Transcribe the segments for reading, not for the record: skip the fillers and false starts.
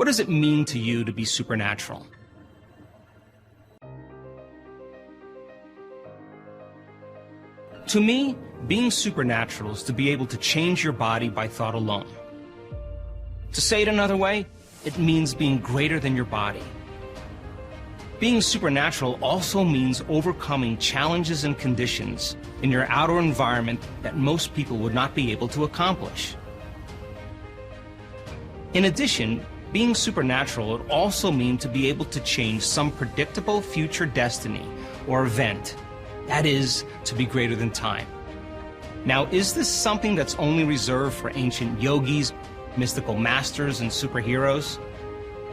What does it mean to you to be supernatural? To me, being supernatural is to be able to change your body by thought alone. To say it another way, it means being greater than your body. Being supernatural also means overcoming challenges and conditions in your outer environment that most people would not be able to accomplish. In addition, being supernatural would also mean to be able to change some predictable future destiny or event. That is, to be greater than time. Now, is this something that's only reserved for ancient yogis, mystical masters, and superheroes?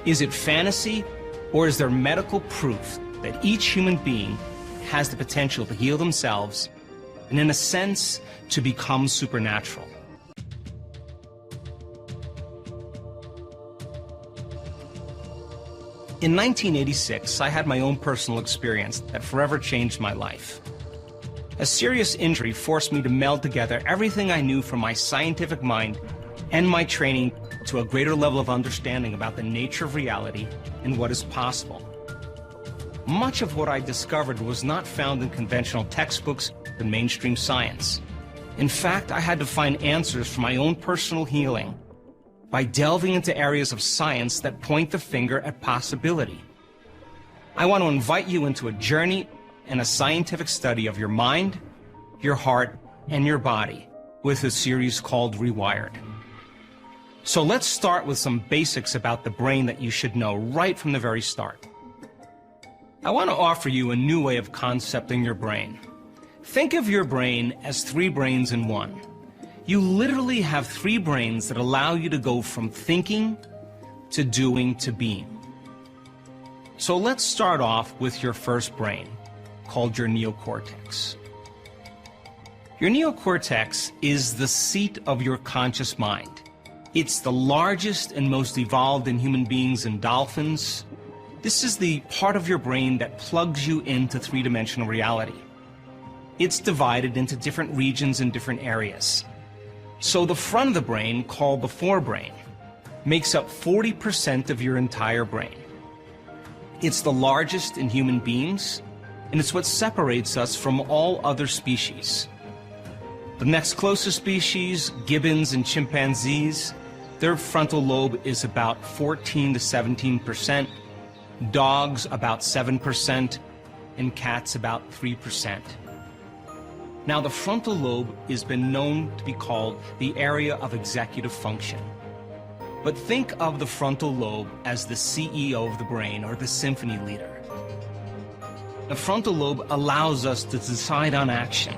Is it fantasy, or is there medical proof that each human being has the potential to heal themselves and, in a sense, to become supernatural? In 1986, I had my own personal experience that forever changed my life. A serious injury forced me to meld together everything I knew from my scientific mind and my training to a greater level of understanding about the nature of reality and what is possible. Much of what I discovered was not found in conventional textbooks and mainstream science. In fact, I had to find answers for my own personal healing by delving into areas of science that point the finger at possibility. I want to invite you into a journey and a scientific study of your mind, your heart, and your body with a series called REWIRED. So let's start with some basics about the brain that you should know right from the very start. I want to offer you a new way of concepting your brain. Think of your brain as 3 brains in one. You literally have 3 brains that allow you to go from thinking to doing to being. So let's start off with your first brain, called your neocortex. Your neocortex is the seat of your conscious mind. It's the largest and most evolved in human beings and dolphins. This is the part of your brain that plugs you into 3-dimensional reality. It's divided into different regions and different areas. So the front of the brain, called the forebrain, makes up 40% of your entire brain. It's the largest in human beings, and it's what separates us from all other species. The next closest species, gibbons and chimpanzees, their frontal lobe is about 14 to 17%, dogs about 7%, and cats about 3%. Now, the frontal lobe has been known to be called the area of executive function. But think of the frontal lobe as the CEO of the brain, or the symphony leader. The frontal lobe allows us to decide on action,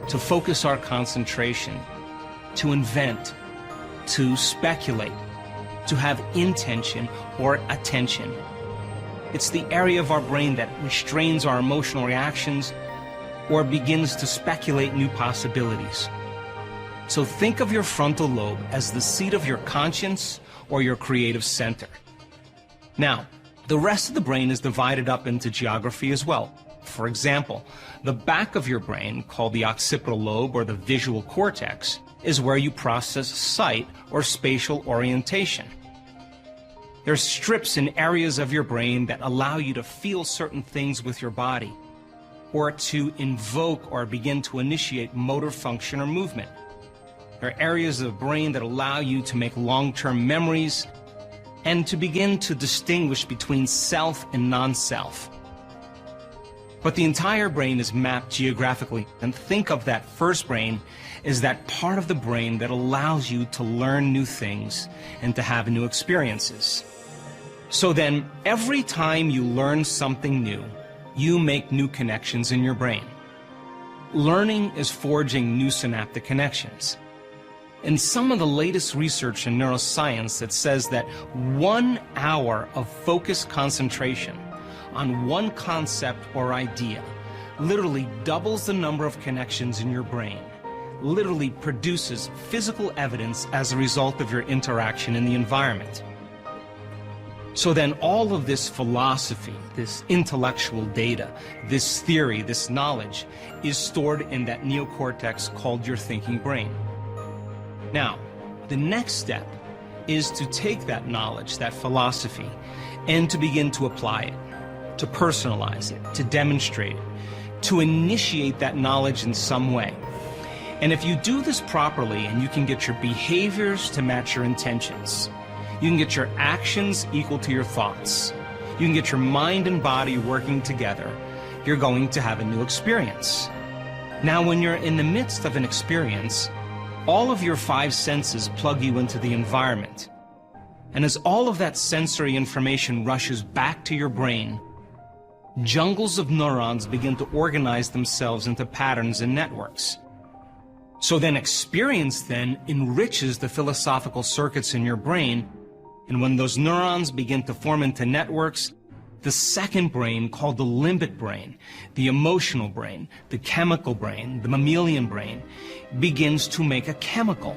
to focus our concentration, to invent, to speculate, to have intention or attention. It's the area of our brain that restrains our emotional reactions or begins to speculate new possibilities. So think of your frontal lobe as the seat of your conscience or your creative center. Now, the rest of the brain is divided up into geography as well. For example, the back of your brain, called the occipital lobe or the visual cortex, is where you process sight or spatial orientation. There's strips in areas of your brain that allow you to feel certain things with your body, or to invoke or begin to initiate motor function or movement. There are areas of the brain that allow you to make long-term memories and to begin to distinguish between self and non-self. But the entire brain is mapped geographically, and think of that first brain as that part of the brain that allows you to learn new things and to have new experiences. So then, every time you learn something new, you make new connections in your brain. Learning is forging new synaptic connections. And some of the latest research in neuroscience that says that 1 hour of focused concentration on one concept or idea literally doubles the number of connections in your brain, literally produces physical evidence as a result of your interaction in the environment. So then all of this philosophy, this intellectual data, this theory, this knowledge is stored in that neocortex called your thinking brain. Now, the next step is to take that knowledge, that philosophy, and to begin to apply it, to personalize it, to demonstrate it, to initiate that knowledge in some way. And if you do this properly and you can get your behaviors to match your intentions, you can get your actions equal to your thoughts, you can get your mind and body working together, you're going to have a new experience. Now, when you're in the midst of an experience, all of your 5 senses plug you into the environment. And as all of that sensory information rushes back to your brain, jungles of neurons begin to organize themselves into patterns and networks. So then experience then enriches the philosophical circuits in your brain, and when those neurons begin to form into networks, the second brain, called the limbic brain, the emotional brain, the chemical brain, the mammalian brain, begins to make a chemical.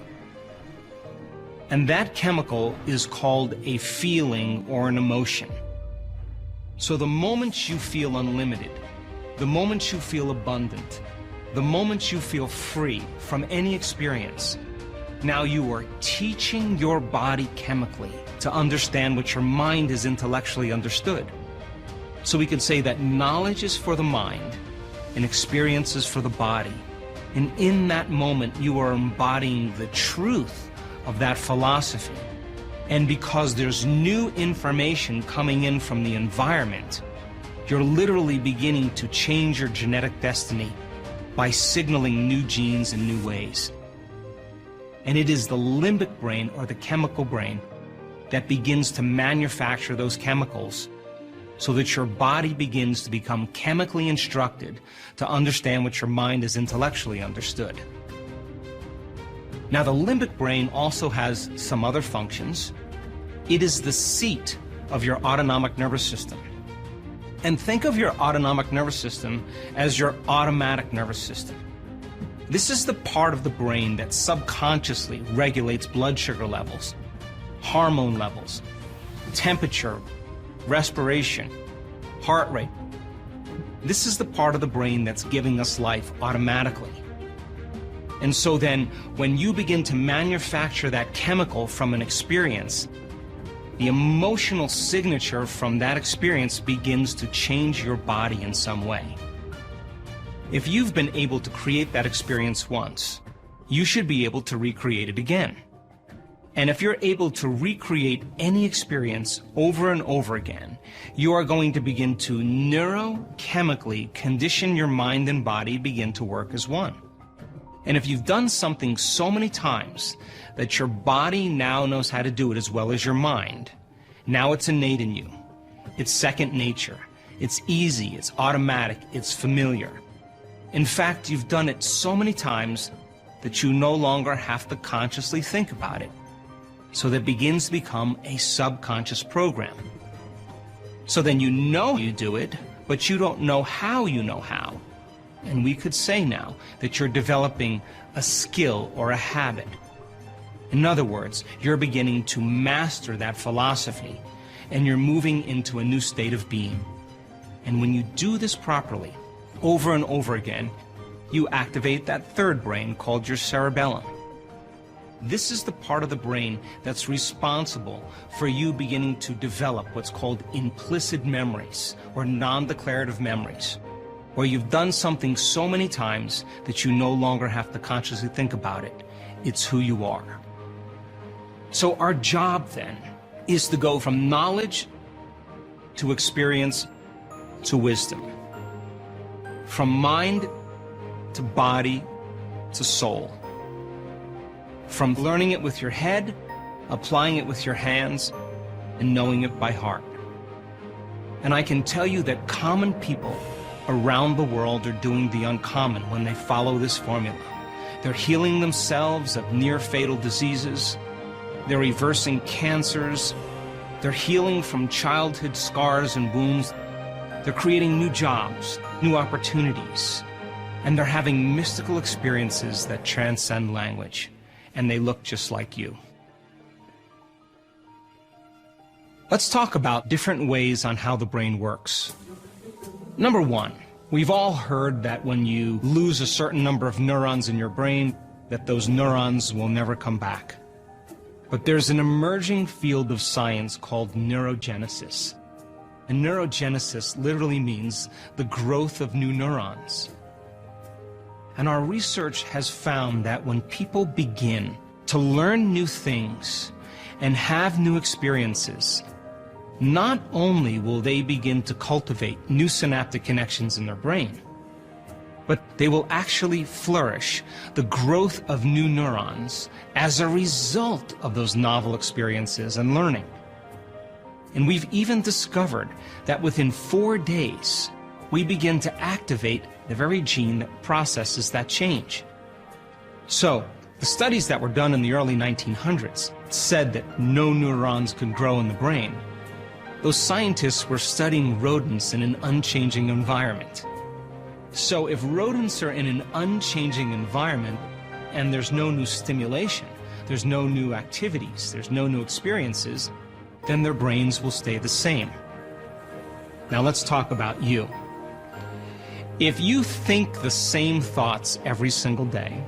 And that chemical is called a feeling or an emotion. So the moment you feel unlimited, the moment you feel abundant, the moment you feel free from any experience, now you are teaching your body chemically to understand what your mind has intellectually understood. So we could say that knowledge is for the mind and experience is for the body. And in that moment, you are embodying the truth of that philosophy. And because there's new information coming in from the environment, you're literally beginning to change your genetic destiny by signaling new genes in new ways. And it is the limbic brain, or the chemical brain, that begins to manufacture those chemicals so that your body begins to become chemically instructed to understand what your mind has intellectually understood. Now, the limbic brain also has some other functions. It is the seat of your autonomic nervous system. And think of your autonomic nervous system as your automatic nervous system. This is the part of the brain that subconsciously regulates blood sugar levels, hormone levels, temperature, respiration, heart rate. This is the part of the brain that's giving us life automatically. And so then, when you begin to manufacture that chemical from an experience, the emotional signature from that experience begins to change your body in some way. If you've been able to create that experience once, you should be able to recreate it again. And if you're able to recreate any experience over and over again, you are going to begin to neurochemically condition your mind and body begin to work as one. And if you've done something so many times that your body now knows how to do it as well as your mind, now it's innate in you. It's second nature. It's easy, it's automatic, it's familiar. In fact, you've done it so many times that you no longer have to consciously think about it. So that begins to become a subconscious program. So then you know you do it, but you don't know how you know how. And we could say now that you're developing a skill or a habit. In other words, you're beginning to master that philosophy, and you're moving into a new state of being. And when you do this properly, over and over again, you activate that third brain called your cerebellum. This is the part of the brain that's responsible for you beginning to develop what's called implicit memories, or non-declarative memories, where you've done something so many times that you no longer have to consciously think about it. It's who you are. So our job then is to go from knowledge to experience to wisdom, from mind to body to soul. From learning it with your head, applying it with your hands, and knowing it by heart. And I can tell you that common people around the world are doing the uncommon when they follow this formula. They're healing themselves of near-fatal diseases. They're reversing cancers. They're healing from childhood scars and wounds. They're creating new jobs, new opportunities. And they're having mystical experiences that transcend language. And they look just like you. Let's talk about different ways on how the brain works. Number one, we've all heard that when you lose a certain number of neurons in your brain, that those neurons will never come back. But there's an emerging field of science called neurogenesis. And neurogenesis literally means the growth of new neurons. And our research has found that when people begin to learn new things and have new experiences, not only will they begin to cultivate new synaptic connections in their brain, but they will actually flourish the growth of new neurons as a result of those novel experiences and learning. And we've even discovered that within 4 days, we begin to activate the very gene that processes that change. So, the studies that were done in the early 1900s said that no neurons could grow in the brain. Those scientists were studying rodents in an unchanging environment. So if rodents are in an unchanging environment and there's no new stimulation, there's no new activities, there's no new experiences, then their brains will stay the same. Now let's talk about you. If you think the same thoughts every single day,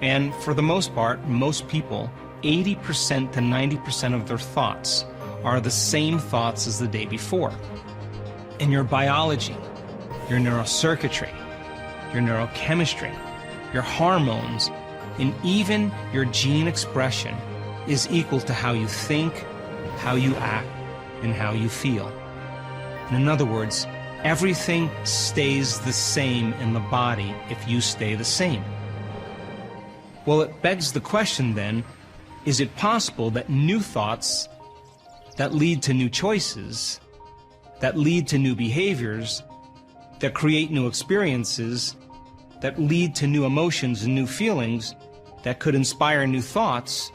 and for the most part, most people, 80% to 90% of their thoughts are the same thoughts as the day before. And your biology, your neurocircuitry, your neurochemistry, your hormones, and even your gene expression is equal to how you think, how you act, and how you feel. And in other words, everything stays the same in the body if you stay the same. Well, it begs the question then, is it possible that new thoughts that lead to new choices, that lead to new behaviors, that create new experiences, that lead to new emotions and new feelings, that could inspire new thoughts,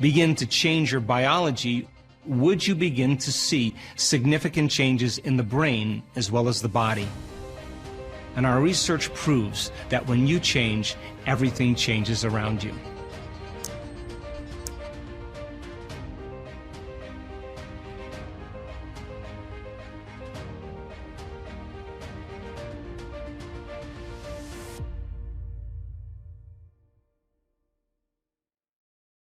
begin to change your biology? Would you begin to see significant changes in the brain as well as the body? And our research proves that when you change, everything changes around you.